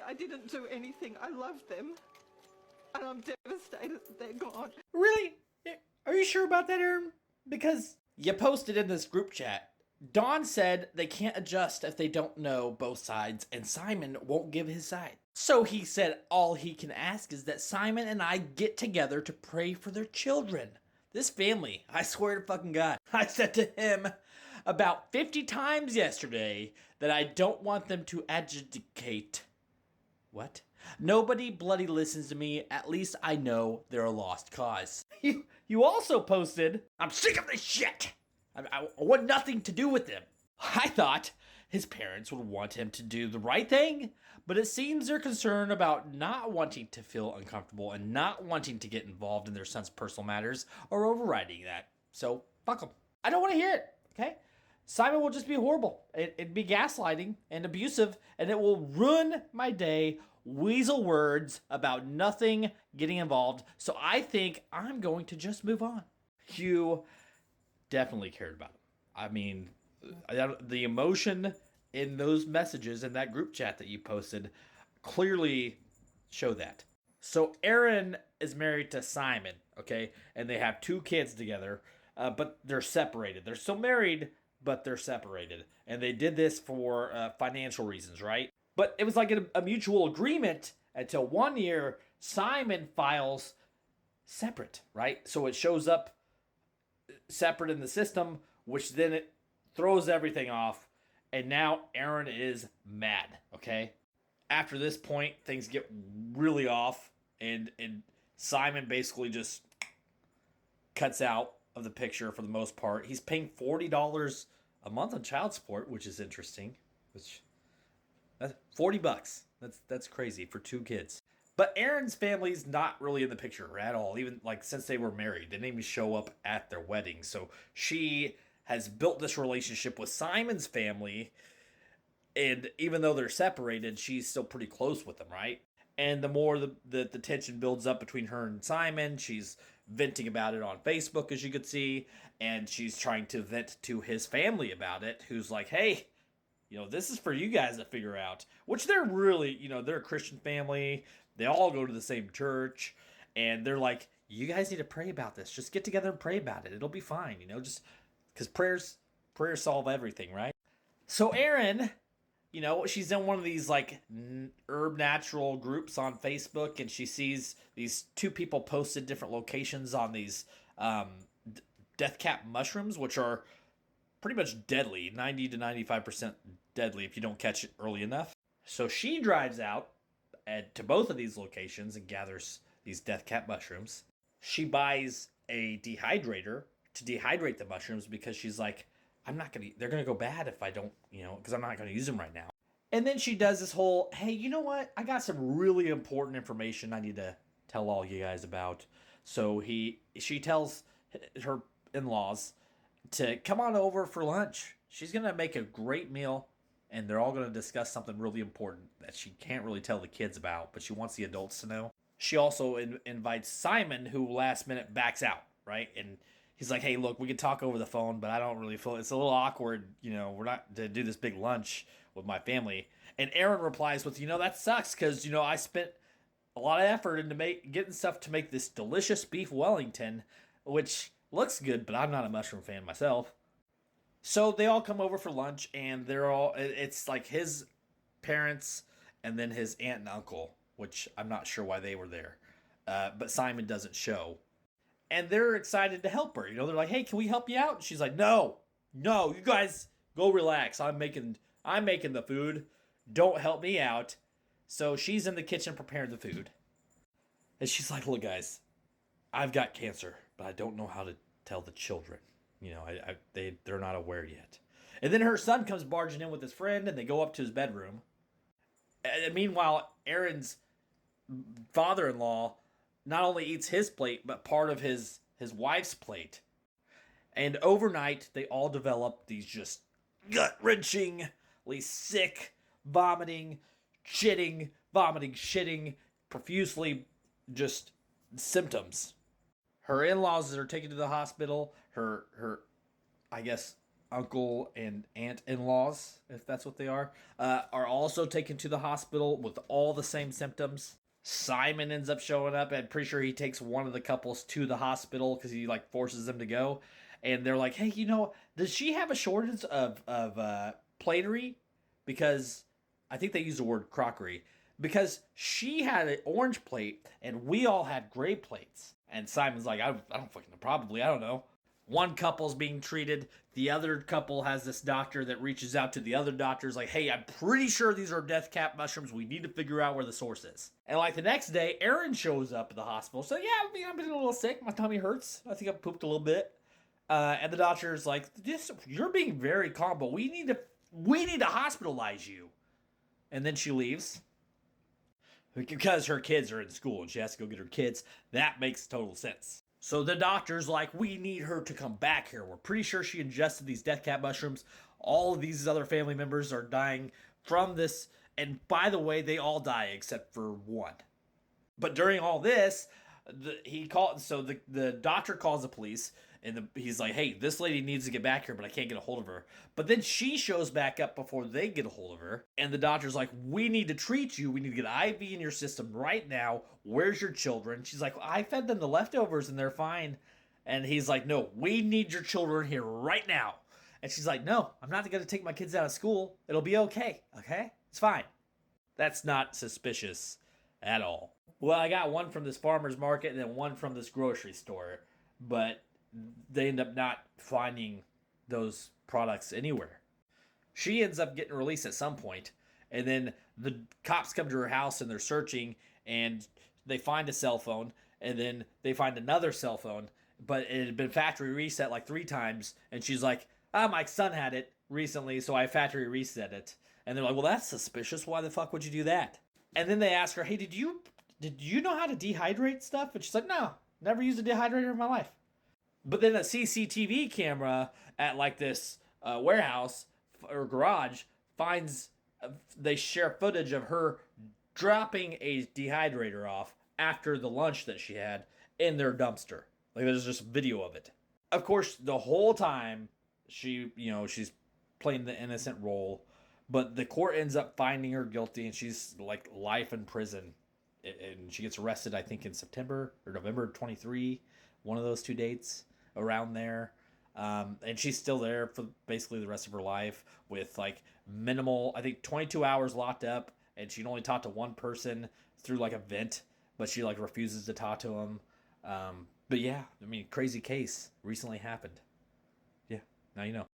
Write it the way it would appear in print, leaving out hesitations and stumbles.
I didn't do anything. I love them. And I'm devastated that they're gone. Really? Are you sure about that, Erin? Because you posted in this group chat. Dawn said they can't adjust if they don't know both sides, and Simon won't give his side. So he said all he can ask is that Simon and I get together to pray for their children. This family, I swear to fucking God, I said to him about 50 times yesterday that I don't want them to adjudicate. What? Nobody bloody listens to me. At least I know they're a lost cause. You also posted, I'm sick of this shit. I want nothing to do with them. I thought his parents would want him to do the right thing, but it seems they're concerned about not wanting to feel uncomfortable and not wanting to get involved in their son's personal matters or overriding that. So, fuck them. I don't want to hear it, okay? Simon will just be horrible. It'd be gaslighting and abusive, and it will ruin my day. Weasel words about nothing getting involved. So I think I'm going to just move on. You definitely cared about him. I mean, the emotion in those messages in that group chat that you posted clearly show that. So Erin is married to Simon, okay? And they have 2 kids together, but they're separated. They're still married, but they're separated. And they did this for financial reasons, right? But it was like a mutual agreement until one year Simon files separate, right? So it shows up separate in the system, which then it throws everything off. And now Erin is mad, okay? After this point, things get really off. And Simon basically just cuts out of the picture for the most part. He's paying $40 a month on child support, which is interesting. That's $40. That's crazy for 2 kids. But Erin's family's not really in the picture at all, even like since they were married. They didn't even show up at their wedding. So she has built this relationship with Simon's family, and even though they're separated, she's still pretty close with them, right? And the more the tension builds up between her and Simon, she's venting about it on Facebook, as you could see, and she's trying to vent to his family about it, who's like, hey, this is for you guys to figure out. Which they're really, they're a Christian family. They all go to the same church. And they're like, you guys need to pray about this. Just get together and pray about it. It'll be fine, just because prayers solve everything, right? So Erin, she's in one of these like herb natural groups on Facebook, and she sees these 2 people posted different locations on these death cap mushrooms, which are pretty much deadly, 90 to 95% deadly if you don't catch it early enough. So she drives out to both of these locations and gathers these death cap mushrooms. She buys a dehydrator to dehydrate the mushrooms because she's like, they're going to go bad if I don't, because I'm not going to use them right now. And then she does this whole, hey, you know what? I got some really important information I need to tell all you guys about. So she tells her in-laws to come on over for lunch. She's going to make a great meal, and they're all going to discuss something really important that she can't really tell the kids about, but she wants the adults to know. She also invites Simon, who last minute backs out, right? And he's like, hey, look, we can talk over the phone, but I don't really feel it's a little awkward. We're not to do this big lunch with my family. And Erin replies with, that sucks because, I spent a lot of effort into getting stuff to make this delicious beef Wellington, which looks good, but I'm not a mushroom fan myself. So they all come over for lunch, and it's like his parents and then his aunt and uncle, which I'm not sure why they were there. But Simon doesn't show. And they're excited to help her. They're like, hey, can we help you out? And she's like, no, you guys go relax. I'm making the food. Don't help me out. So she's in the kitchen preparing the food. And she's like, look, guys, I've got cancer, but I don't know how to tell the children. They're not aware yet. And then her son comes barging in with his friend, and they go up to his bedroom. And meanwhile, Erin's father-in-law not only eats his plate, but part of his wife's plate. And overnight, they all develop these just gut-wrenchingly sick, vomiting, shitting, profusely just symptoms. Her in-laws are taken to the hospital. Her I guess, uncle and aunt-in-laws, if that's what they are also taken to the hospital with all the same symptoms. Simon ends up showing up, and pretty sure he takes one of the couples to the hospital because he like forces them to go. And they're like, hey, does she have a shortage of platery? Because I think they use the word crockery. Because she had an orange plate and we all had gray plates. And Simon's like, I don't fucking know, probably, I don't know. One couple's being treated. The other couple has this doctor that reaches out to the other doctors like, hey, I'm pretty sure these are death cap mushrooms. We need to figure out where the source is. And like the next day, Erin shows up at the hospital. So yeah, I've been a little sick. My tummy hurts. I think I pooped a little bit. And the doctor's like, you're being very calm, but we need to hospitalize you. And then she leaves. Because her kids are in school and she has to go get her kids. That makes total sense. So the doctor's like, we need her to come back here. We're pretty sure she ingested these death cap mushrooms. All of these other family members are dying from this. And by the way, they all die except for one. But during all this, the doctor calls the police. And he's like, hey, this lady needs to get back here, but I can't get a hold of her. But then she shows back up before they get a hold of her. And the doctor's like, we need to treat you. We need to get an IV in your system right now. Where's your children? She's like, I fed them the leftovers and they're fine. And he's like, no, we need your children here right now. And she's like, no, I'm not going to take my kids out of school. It'll be okay. Okay? It's fine. That's not suspicious at all. Well, I got one from this farmer's market and then one from this grocery store. But they end up not finding those products anywhere. She ends up getting released at some point, and then the cops come to her house and they're searching, and they find a cell phone, and then they find another cell phone, but it had been factory reset like 3 times, and she's like, my son had it recently, so I factory reset it. And they're like, well, that's suspicious. Why the fuck would you do that? And then they ask her, hey, did you know how to dehydrate stuff? And she's like, no, never used a dehydrator in my life. But then a CCTV camera at like this warehouse or garage finds, they share footage of her dropping a dehydrator off after the lunch that she had in their dumpster. Like there's just video of it. Of course, the whole time she's playing the innocent role, but the court ends up finding her guilty and she's like life in prison. And she gets arrested, I think, in September or November 23, one of those 2 dates. Around there, and she's still there for basically the rest of her life with like minimal, I think 22 hours locked up, and she can only talk to one person through like a vent, but she like refuses to talk to him. But yeah, I mean, crazy case recently happened. Yeah, now you know.